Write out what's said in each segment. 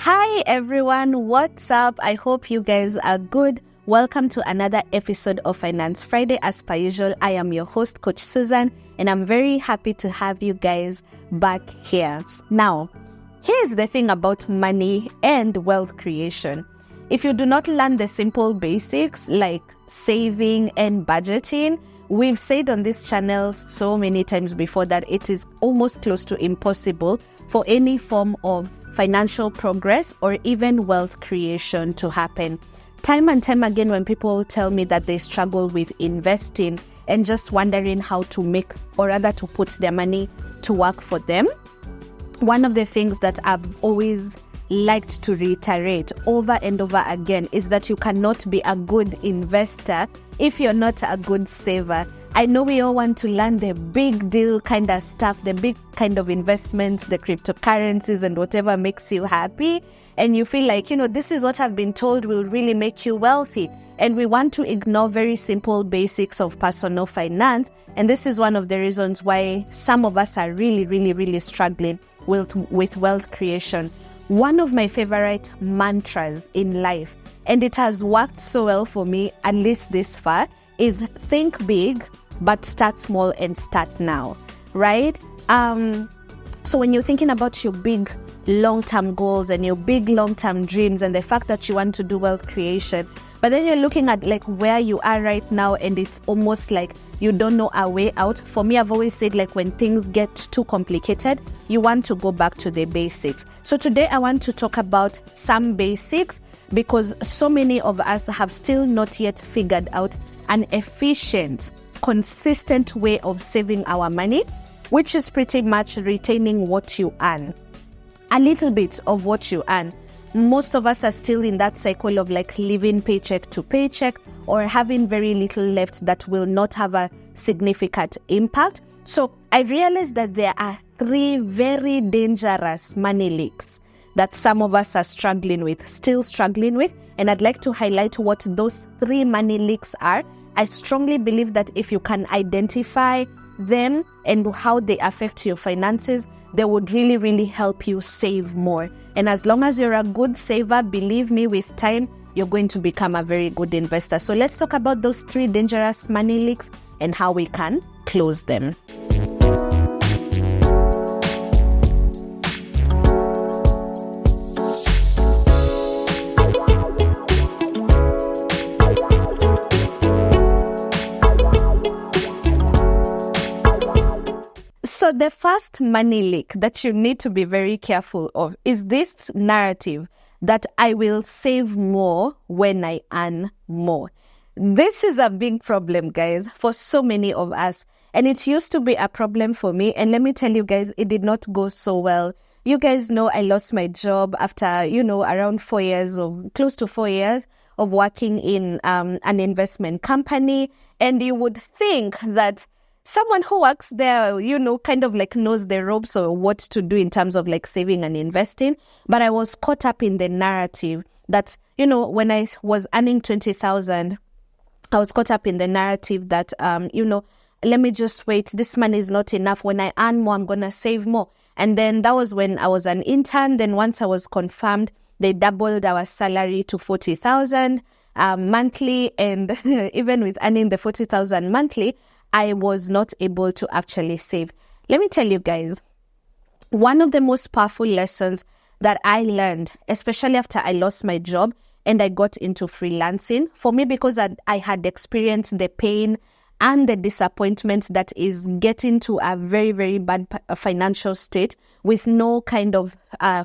Hi everyone, what's up? I hope you guys are good. Welcome to another episode of Finance Friday. As per usual, I am your host, Coach Susan, and I'm very happy to have you guys back here. Now, here's the thing about money and wealth creation. If you do not learn the simple basics like saving and budgeting, we've said on this channel so many times before that it is almost close to impossible for any form of financial progress or even wealth creation to happen. Time and time again, when people tell me that they struggle with investing and just wondering how to make, or rather to put their money to work for them, one of the things that I've always liked to reiterate over and over again is that you cannot be a good investor if you're not a good saver. I know we all want to learn the big deal kind of stuff, the big kind of investments, the cryptocurrencies and whatever makes you happy. And you feel like, this is what I've been told will really make you wealthy. And we want to ignore very simple basics of personal finance. And this is one of the reasons why some of us are really struggling with wealth creation. One of my favorite mantras in life, and it has worked so well for me, at least this far, is think big, but start small and start now, right? So when you're thinking about your big long-term goals and your big long-term dreams and the fact that you want to do wealth creation, but then you're looking at like where you are right now and it's almost like you don't know a way out. For me, I've always said like when things get too complicated, you want to go back to the basics. So today I want to talk about some basics because so many of us have still not yet figured out an efficient, consistent way of saving our money, which is pretty much retaining what you earn. A little bit of what you earn. Most of us are still in that cycle of like living paycheck to paycheck or having very little left that will not have a significant impact. So I realized that there are 3 very dangerous money leaks that some of us are still struggling with. And I'd like to highlight what those 3 money leaks are. I strongly believe that if you can identify them and how they affect your finances, they would really help you save more. And as long as you're a good saver, believe me, with time, you're going to become a very good investor. So let's talk about those 3 dangerous money leaks and how we can close them. So the first money leak that you need to be very careful of is this narrative that I will save more when I earn more. This is a big problem, guys, for so many of us. And it used to be a problem for me. And let me tell you guys, it did not go so well. You guys know I lost my job after, around close to 4 years of working in an investment company. And you would think that someone who works there, kind of like knows the ropes or what to do in terms of like saving and investing. But I was caught up in the narrative that, when I was earning 20,000, I was caught up in the narrative that, let me just wait. This money is not enough. When I earn more, I'm going to save more. And then that was when I was an intern. Then once I was confirmed, they doubled our salary to 40,000 monthly. And even with earning the 40,000 monthly, I was not able to actually save. Let me tell you guys, one of the most powerful lessons that I learned, especially after I lost my job and I got into freelancing, for me, because I had experienced the pain and the disappointment that is getting to a very bad financial state with no kind of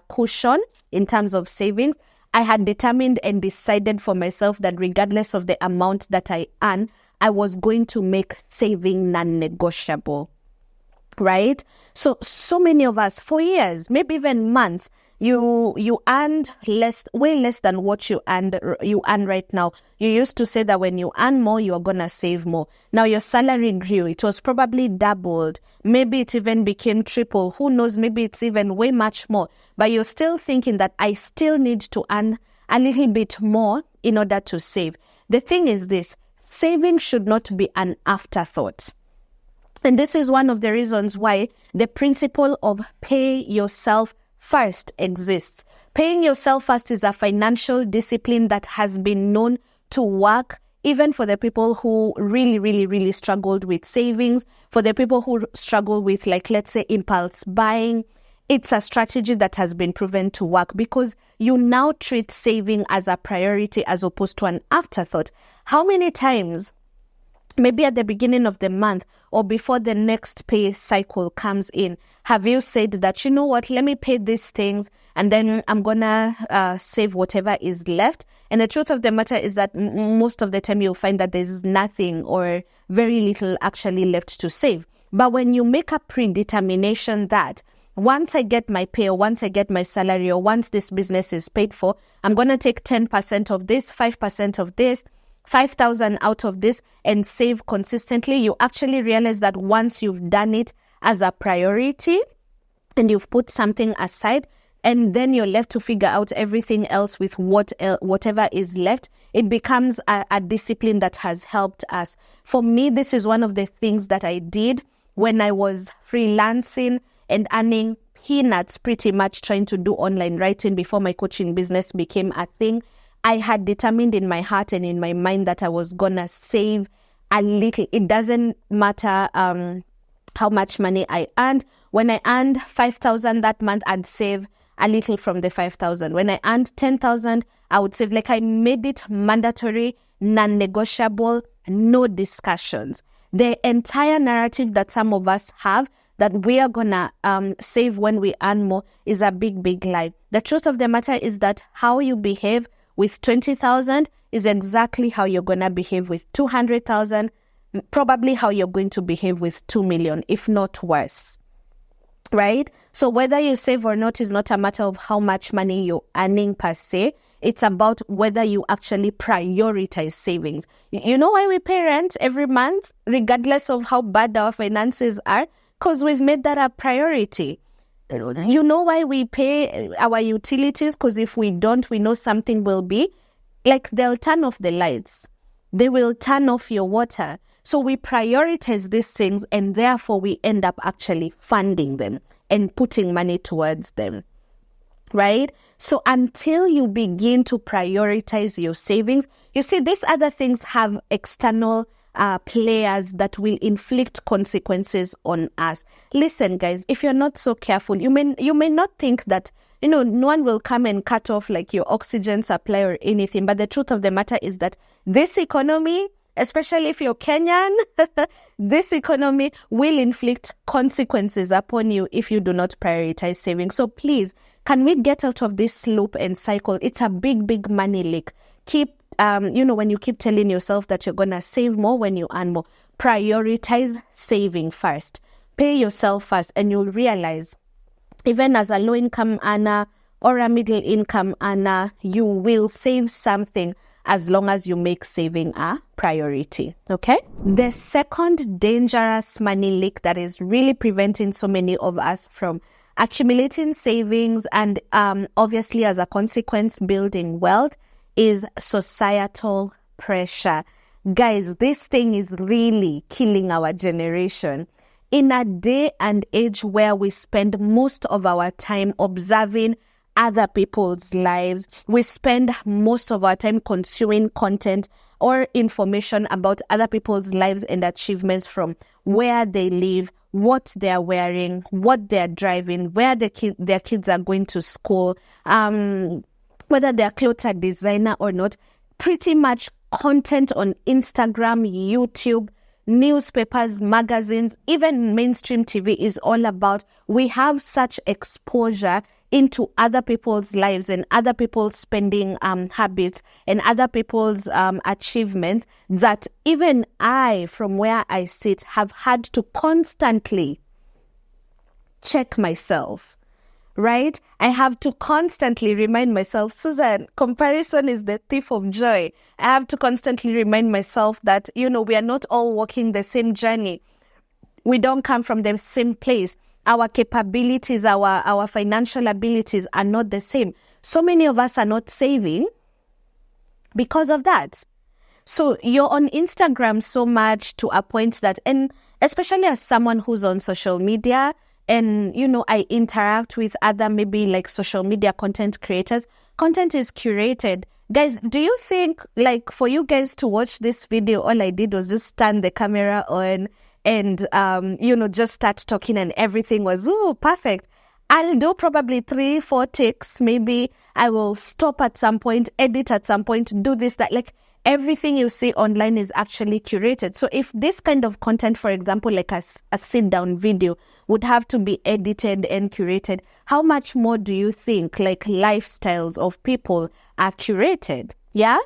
cushion in terms of savings, I had determined and decided for myself that regardless of the amount that I earn, I was going to make saving non-negotiable, right? So many of us, for years, maybe even months, you earned way less than what you earn right now. You used to say that when you earn more, you're going to save more. Now your salary grew. It was probably doubled. Maybe it even became triple. Who knows? Maybe it's even way much more. But you're still thinking that I still need to earn a little bit more in order to save. The thing is this. Saving should not be an afterthought. And this is one of the reasons why the principle of pay yourself first exists. Paying yourself first is a financial discipline that has been known to work even for the people who really struggled with savings, for the people who struggle with, like, let's say, impulse buying. It's a strategy that has been proven to work because you now treat saving as a priority as opposed to an afterthought. How many times, maybe at the beginning of the month or before the next pay cycle comes in, have you said that, you know what, let me pay these things and then I'm gonna save whatever is left? And the truth of the matter is that most of the time you'll find that there's nothing or very little actually left to save. But when you make a predetermination that once I get my pay or once I get my salary or once this business is paid for, I'm going to take 10% of this, 5% of this, 5,000 out of this and save consistently, you actually realize that once you've done it as a priority and you've put something aside, and then you're left to figure out everything else with whatever is left, it becomes a discipline that has helped us. For me, this is one of the things that I did when I was freelancing and earning peanuts, pretty much trying to do online writing before my coaching business became a thing. I had determined in my heart and in my mind that I was gonna save a little. It doesn't matter how much money I earned. When I earned 5,000 that month, I'd save a little from the 5,000. When I earned 10,000, I would save. Like, I made it mandatory, non-negotiable, no discussions. The entire narrative that some of us have that we are gonna save when we earn more is a big lie. The truth of the matter is that how you behave with 20,000 is exactly how you're gonna behave with 200,000, probably how you're going to behave with 2 million, if not worse. Right? So whether you save or not is not a matter of how much money you're earning per se. It's about whether you actually prioritize savings. You know why we pay rent every month, regardless of how bad our finances are? Because we've made that a priority. You know why we pay our utilities? Because if we don't, we know something will be. Like, they'll turn off the lights. They will turn off your water. So we prioritize these things and therefore we end up actually funding them and putting money towards them, right? So until you begin to prioritize your savings, you see, these other things have external players that will inflict consequences on us. Listen, guys, if you're not so careful, you may not think that, no one will come and cut off like your oxygen supply or anything. But the truth of the matter is that this economy, especially if you're Kenyan, this economy will inflict consequences upon you if you do not prioritize saving. So please, can we get out of this loop and cycle? It's a big money leak. Keep, when you keep telling yourself that you're going to save more when you earn more, prioritize saving first. Pay yourself first, and you'll realize, even as a low-income earner or a middle-income earner, you will save something as long as you make saving a priority, okay? The second dangerous money leak that is really preventing so many of us from accumulating savings and obviously as a consequence building wealth is societal pressure. Guys, this thing is really killing our generation. In a day and age where we spend most of our time observing other people's lives, we spend most of our time consuming content or information about other people's lives and achievements, from where they live, what they're wearing, what they're driving, where their kids are going to school, whether their clothes are designer or not. Pretty much content on Instagram, YouTube, newspapers, magazines, even mainstream TV is all about, we have such exposure into other people's lives and other people's spending habits and other people's achievements that even I, from where I sit, have had to constantly check myself, right? I have to constantly remind myself, Susan, comparison is the thief of joy. I have to constantly remind myself that, we are not all walking the same journey. We don't come from the same place. Our capabilities, our financial abilities are not the same. So many of us are not saving because of that. So you're on Instagram so much to a point that, and especially as someone who's on social media and, I interact with other maybe like social media content creators, content is curated. Guys, do you think like for you guys to watch this video, all I did was just turn the camera on and, just start talking and everything was, perfect. I'll do probably 3-4 takes. Maybe I will stop at some point, edit at some point, do this, that. Like everything you see online is actually curated. So if this kind of content, for example, like a sit-down video would have to be edited and curated, how much more do you think like lifestyles of people are curated? Yeah?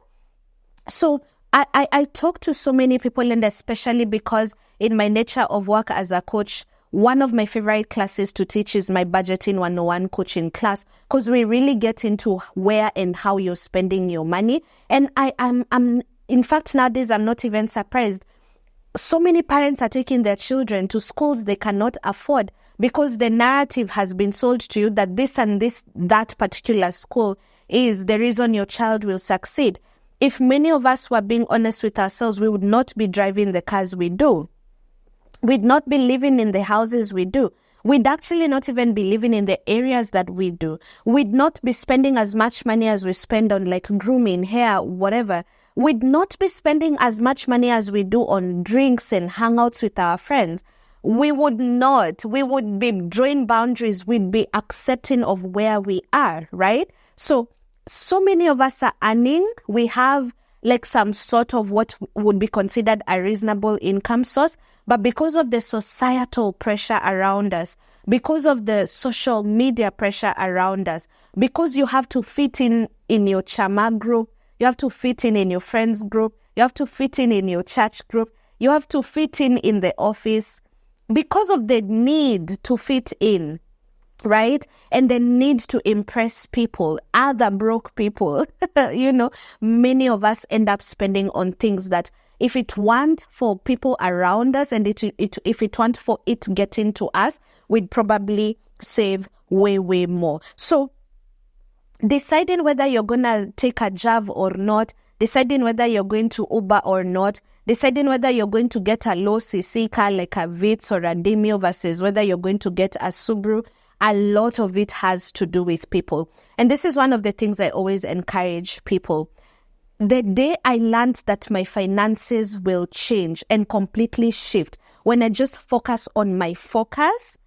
So I talk to so many people, and especially because in my nature of work as a coach, one of my favorite classes to teach is my Budgeting 101 coaching class, because we really get into where and how you're spending your money. And I'm in fact, nowadays, I'm not even surprised. So many parents are taking their children to schools they cannot afford because the narrative has been sold to you that that particular school is the reason your child will succeed. If many of us were being honest with ourselves, we would not be driving the cars we do. We'd not be living in the houses we do. We'd actually not even be living in the areas that we do. We'd not be spending as much money as we spend on like grooming, hair, whatever. We'd not be spending as much money as we do on drinks and hangouts with our friends. We would not. We would be drawing boundaries. We'd be accepting of where we are, right? So many of us are earning. We have like some sort of what would be considered a reasonable income source. But because of the societal pressure around us, because of the social media pressure around us, because you have to fit in your chama group, you have to fit in your friends group, you have to fit in your church group, you have to fit in the office, because of the need to fit in, right? And the need to impress people, other broke people, many of us end up spending on things that if it weren't for people around us and if it weren't for it getting to us, we'd probably save way, way more. So deciding whether you're going to take a job or not, deciding whether you're going to Uber or not, deciding whether you're going to get a low CC car like a Vitz or a Demio versus whether you're going to get a Subaru, a lot of it has to do with people. And this is one of the things I always encourage people. The day I learned that my finances will change and completely shift, when I just focus on my focus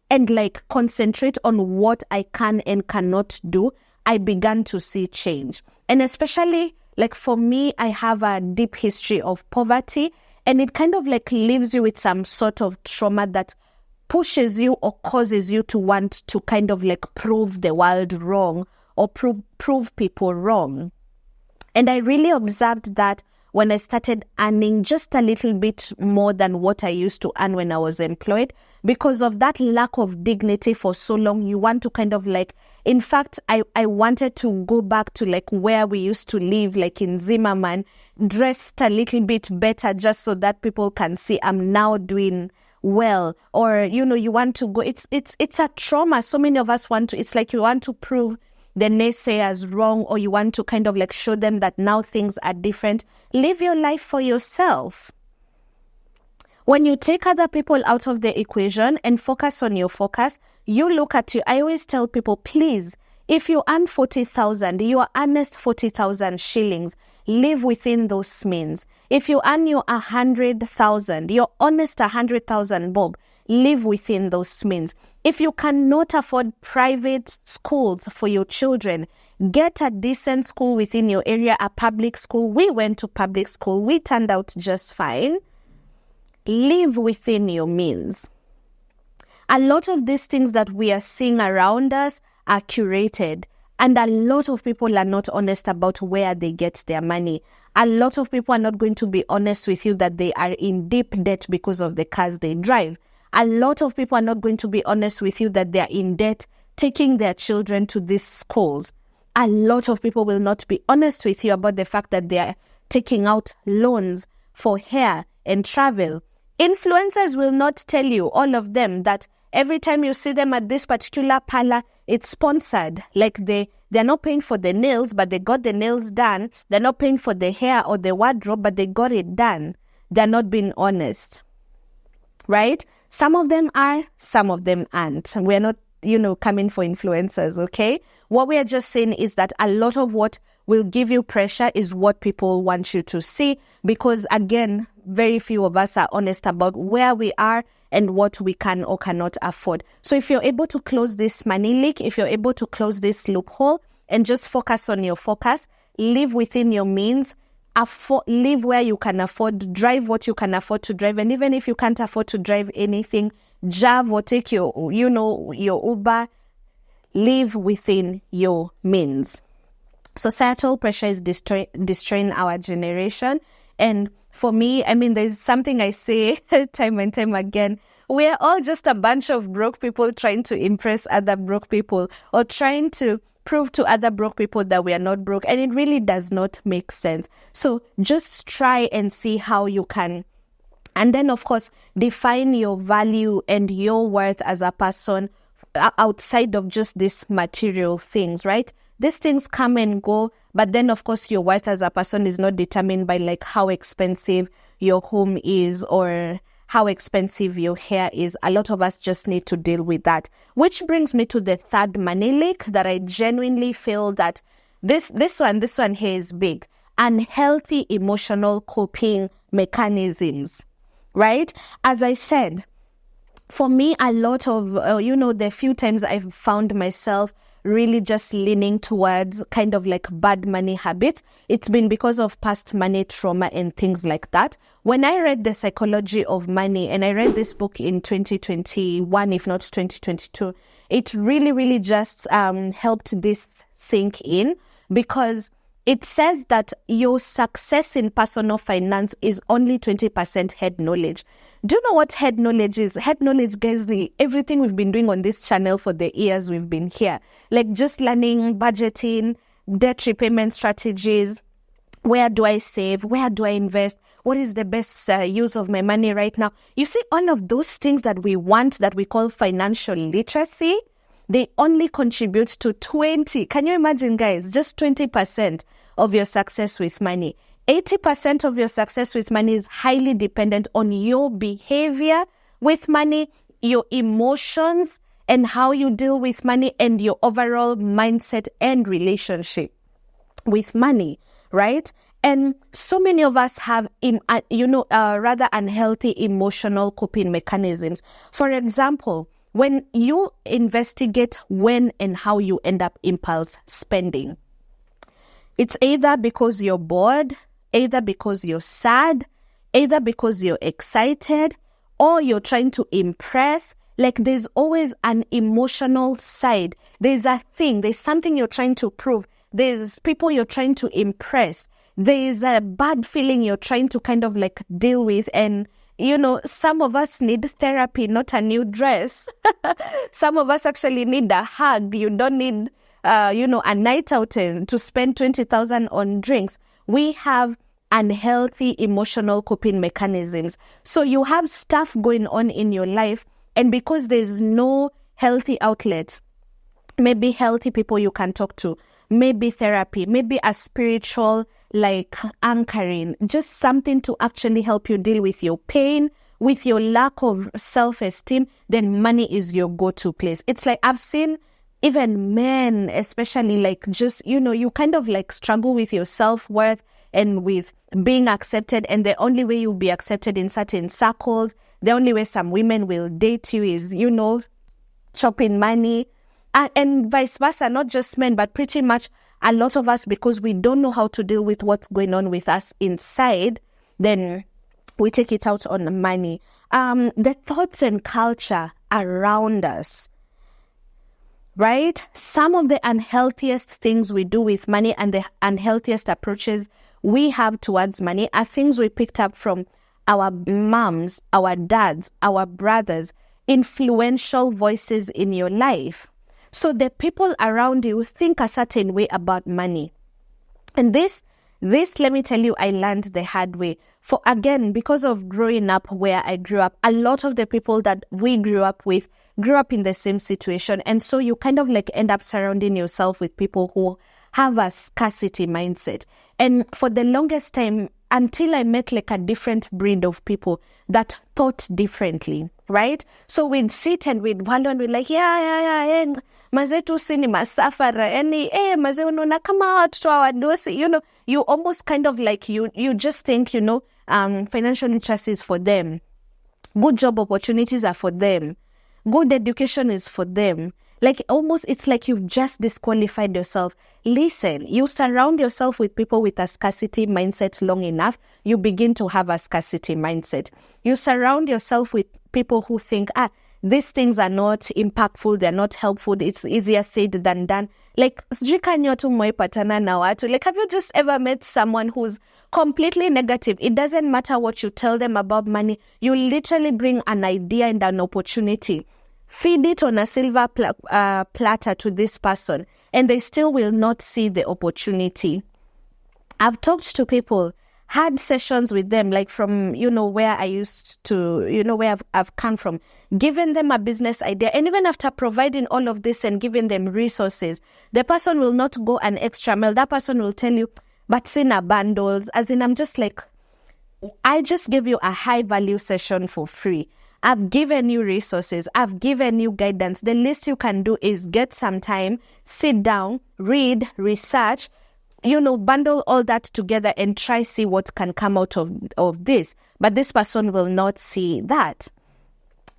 and like concentrate on what I can and cannot do, I began to see change. And especially like for me, I have a deep history of poverty, and it kind of like leaves you with some sort of trauma that pushes you or causes you to want to kind of like prove the world wrong or prove people wrong. And I really observed that when I started earning just a little bit more than what I used to earn when I was employed, because of that lack of dignity for so long, you want to kind of like, in fact, I wanted to go back to like where we used to live, like in Zimmerman, dressed a little bit better just so that people can see I'm now doing well. Or, you want to go, it's a trauma. So many of us it's like you want to prove the naysayers wrong, or you want to kind of like show them that now things are different. Live your life for yourself. When you take other people out of the equation and focus on your focus, you look at you. I always tell people, please, if you earn 40,000, your earnest 40,000 shillings, live within those means. If you earn your 100,000, your honest 100,000 bob, live within those means. If you cannot afford private schools for your children, get a decent school within your area, a public school. We went to public school. We turned out just fine. Live within your means. A lot of these things that we are seeing around us are curated, and a lot of people are not honest about where they get their money. A lot of people are not going to be honest with you that they are in deep debt because of the cars they drive. A lot of people are not going to be honest with you that they are in debt taking their children to these schools. A lot of people will not be honest with you about the fact that they are taking out loans for hair and travel. Influencers will not tell you, all of them, that every time you see them at this particular parlor, it's sponsored. Like they're not paying for the nails, but they got the nails done. They're not paying for the hair or the wardrobe, but they got it done. They're not being honest. Right? Some of them are, some of them aren't. We're not, coming for influencers, okay? What we are just saying is that a lot of what will give you pressure is what people want you to see, because again, very few of us are honest about where we are and what we can or cannot afford. So if you're able to close this money leak, if you're able to close this loophole and just focus on your focus, live within your means, live where you can afford, drive what you can afford to drive. And even if you can't afford to drive anything, drive or take your Uber, live within your means. Societal pressure is destroying our generation. And for me, there's something I say time and time again. We're all just a bunch of broke people trying to impress other broke people, or trying to prove to other broke people that we are not broke. And it really does not make sense. So just try and see how you can. And then, of course, define your value and your worth as a person outside of just these material things, right? These things come and go, but then, of course, your worth as a person is not determined by like how expensive your home is or how expensive your hair is. A lot of us just need to deal with that. Which brings me to the third money leak that I genuinely feel that this one here is big. Unhealthy emotional coping mechanisms, right? As I said, for me, a lot of, the few times I've found myself really just leaning towards kind of like bad money habits, it's been because of past money trauma and things like that. When I read The Psychology of Money, and I read this book in 2021, if not 2022, it really, really just helped this sink in, because it says that your success in personal finance is only 20% head knowledge. Do you know what head knowledge is? Head knowledge, guys, everything we've been doing on this channel for the years we've been here. Like just learning budgeting, debt repayment strategies. Where do I save? Where do I invest? What is the best use of my money right now? You see, all of those things that we want, that we call financial literacy, they only contribute to 20. Can you imagine, guys? Just 20% of your success with money. 80% of your success with money is highly dependent on your behavior with money, your emotions, and how you deal with money, and your overall mindset and relationship with money, right? And so many of us have, rather unhealthy emotional coping mechanisms. For example, when you investigate when and how you end up impulse spending, it's either because you're bored, either because you're sad, either because you're excited, or you're trying to impress. Like there's always an emotional side. There's something you're trying to prove. There's people you're trying to impress. There's a bad feeling you're trying to kind of like deal with. And, some of us need therapy, not a new dress. Some of us actually need a hug. You don't need, a night out to spend 20,000 on drinks. We have unhealthy emotional coping mechanisms. So you have stuff going on in your life, and because there's no healthy outlet, maybe healthy people you can talk to, maybe therapy, maybe a spiritual like anchoring, just something to actually help you deal with your pain, with your lack of self-esteem, then money is your go-to place. It's like I've seen even men, especially like just, you kind of like struggle with your self-worth and with being accepted. And the only way you'll be accepted in certain circles, the only way some women will date you is, chopping money. And vice versa, not just men, but pretty much a lot of us, because we don't know how to deal with what's going on with us inside, then we take it out on the money. The thoughts and culture around us, right? Some of the unhealthiest things we do with money and the unhealthiest approaches we have towards money are things we picked up from our moms, our dads, our brothers, influential voices in your life. So the people around you think a certain way about money. And this, let me tell you, I learned the hard way. For again, because of growing up where I grew up, a lot of the people that we grew up with grew up in the same situation. And so you kind of like end up surrounding yourself with people who have a scarcity mindset. And for the longest time, until I met like a different breed of people that thought differently, right? So we'd sit and we'd wonder and we'd like, maze tu si ni masafara, maze unaona kama watoto hawadosi, you almost kind of like, you just think, financial literacy is for them. Good job opportunities are for them. Good education is for them. Like almost, it's like you've just disqualified yourself. Listen, you surround yourself with people with a scarcity mindset long enough, you begin to have a scarcity mindset. You surround yourself with people who think, these things are not impactful, they're not helpful, it's easier said than done. Like, like, have you just ever met someone who's completely negative? It doesn't matter what you tell them about money. You literally bring an idea and an opportunity. Feed it on a silver platter to this person, and they still will not see the opportunity. I've talked to people, had sessions with them, like from, where I used to, where I've come from, given them a business idea. And even after providing all of this and giving them resources, the person will not go an extra mile. That person will tell you, but sina bundles, as in, I'm just like, I just gave you a high value session for free. I've given you resources. I've given you guidance. The least you can do is get some time, sit down, read, research, bundle all that together and try see what can come out of this. But this person will not see that.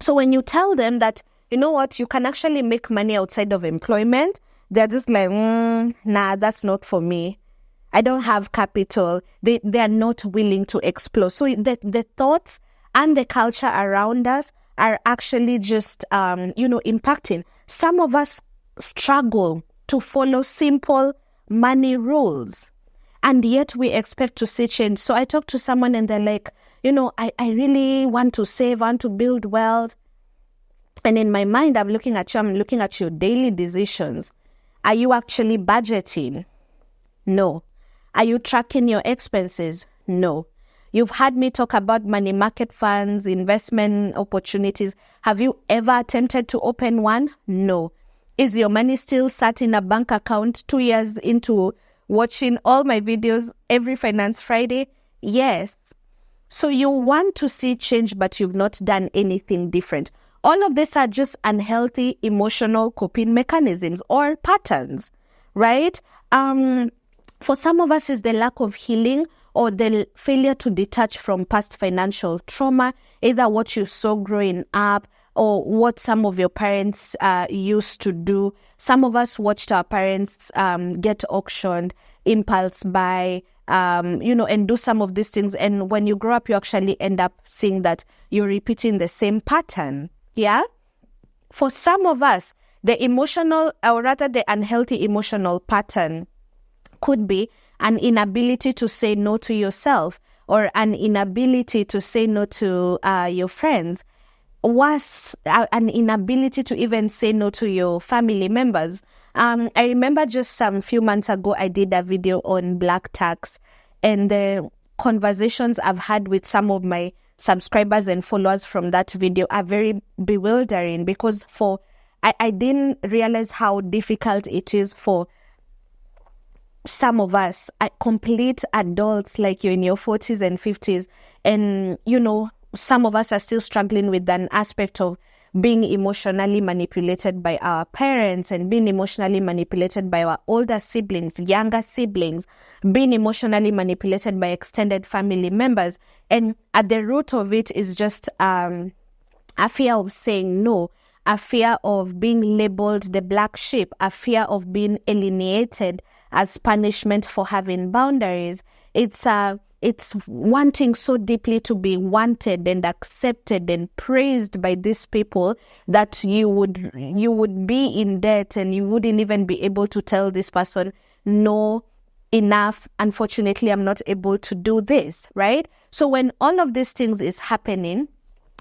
So when you tell them that, you can actually make money outside of employment, they're just like, nah, that's not for me. I don't have capital. They are not willing to explore. So the thoughts and the culture around us are actually just, impacting. Some of us struggle to follow simple money rules, and yet we expect to see change. So I talk to someone and they're like, I really want to save, want to build wealth. And in my mind, I'm looking at your daily decisions. Are you actually budgeting? No. Are you tracking your expenses? No. You've heard me talk about money market funds, investment opportunities. Have you ever attempted to open one? No. Is your money still sat in a bank account 2 years into watching all my videos every Finance Friday? Yes. So you want to see change, but you've not done anything different. All of these are just unhealthy emotional coping mechanisms or patterns, right? For some of us, it's the lack of healing or the failure to detach from past financial trauma, either what you saw growing up or what some of your parents used to do. Some of us watched our parents get auctioned, impulse buy, and do some of these things. And when you grow up, you actually end up seeing that you're repeating the same pattern. Yeah? For some of us, the emotional, or rather the unhealthy emotional pattern could be an inability to say no to yourself or an inability to say no to your friends. Was an inability to even say no to your family members. I remember just some few months ago, I did a video on black tax, and the conversations I've had with some of my subscribers and followers from that video are very bewildering, because I didn't realize how difficult it is for some of us, complete adults, like you're in your 40s and 50s, and some of us are still struggling with an aspect of being emotionally manipulated by our parents and being emotionally manipulated by our older siblings, younger siblings, being emotionally manipulated by extended family members. And at the root of it is just a fear of saying no, a fear of being labeled the black sheep, a fear of being alienated as punishment for having boundaries. It's wanting so deeply to be wanted and accepted and praised by these people that you would be in debt and you wouldn't even be able to tell this person, no, enough, unfortunately, I'm not able to do this, right? So when all of these things is happening,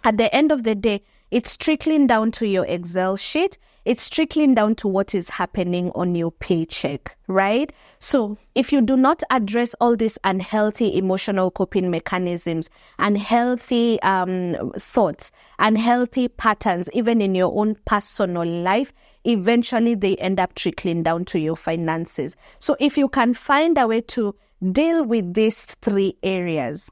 at the end of the day, it's trickling down to your Excel sheet. It's trickling down to what is happening on your paycheck, right? So if you do not address all these unhealthy emotional coping mechanisms, unhealthy thoughts, unhealthy patterns, even in your own personal life, eventually they end up trickling down to your finances. So if you can find a way to deal with these 3 areas,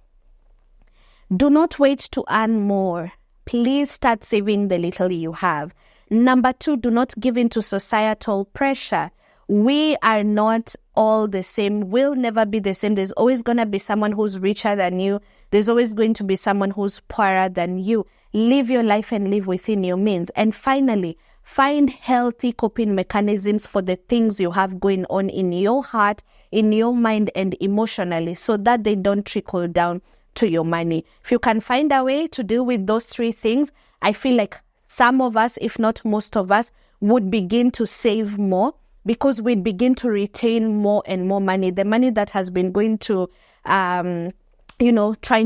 do not wait to earn more. Please start saving the little you have. Number 2, do not give in to societal pressure. We are not all the same. We'll never be the same. There's always going to be someone who's richer than you. There's always going to be someone who's poorer than you. Live your life and live within your means. And finally, find healthy coping mechanisms for the things you have going on in your heart, in your mind, and emotionally, so that they don't trickle down to your money. If you can find a way to deal with those 3 things, I feel like some of us, if not most of us, would begin to save more, because we'd begin to retain more and more money. The money that has been going to, trying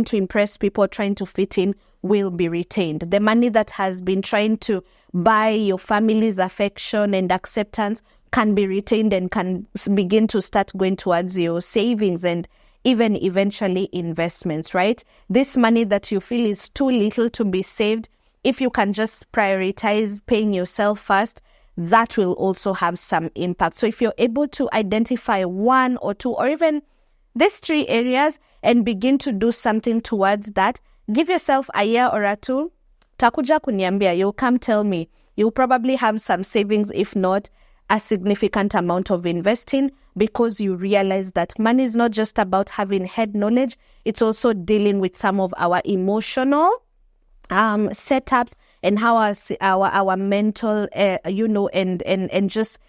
to impress people, trying to fit in, will be retained. The money that has been trying to buy your family's affection and acceptance can be retained and can begin to start going towards your savings and even eventually investments, right? This money that you feel is too little to be saved, if you can just prioritize paying yourself first, that will also have some impact. So if you're able to identify 1 or 2 or even these 3 areas and begin to do something towards that, give yourself a year or 2. Takuja kuniambia, you'll come tell me. You'll probably have some savings, if not a significant amount of investing, because you realize that money is not just about having head knowledge. It's also dealing with some of our emotional setups and how our mental, and just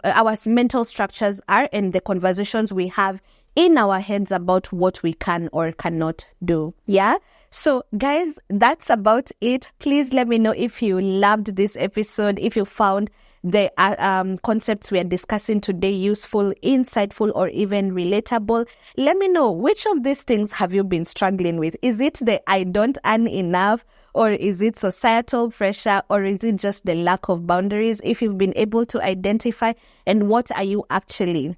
our mental structures are, and the conversations we have in our heads about what we can or cannot do. Yeah. So guys, that's about it. Please let me know if you loved this episode, if you found the concepts we are discussing today useful, insightful, or even relatable. Let me know, which of these things have you been struggling with? Is it the I don't earn enough, or is it societal pressure, or is it just the lack of boundaries? If you've been able to identify, and what are you actually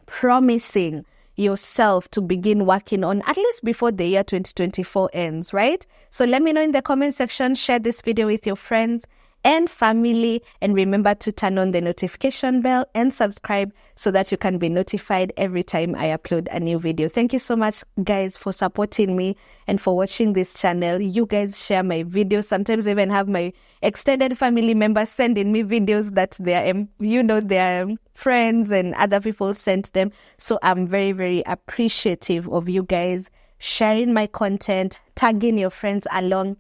promising yourself to begin working on, at least before the year 2024 ends, right? So let me know in the comment section. Share this video with your friends and family, and remember to turn on the notification bell and subscribe so that you can be notified every time I upload a new video. Thank you so much, guys, for supporting me and for watching this channel. You guys share my videos. Sometimes I even have my extended family members sending me videos that their friends and other people sent them. So I'm very, very appreciative of you guys sharing my content, tagging your friends along.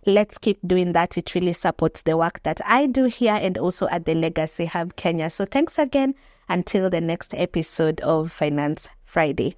Let's keep doing that. It really supports the work that I do here and also at the Legacy Hub Kenya. So thanks again. Until the next episode of Finance Friday.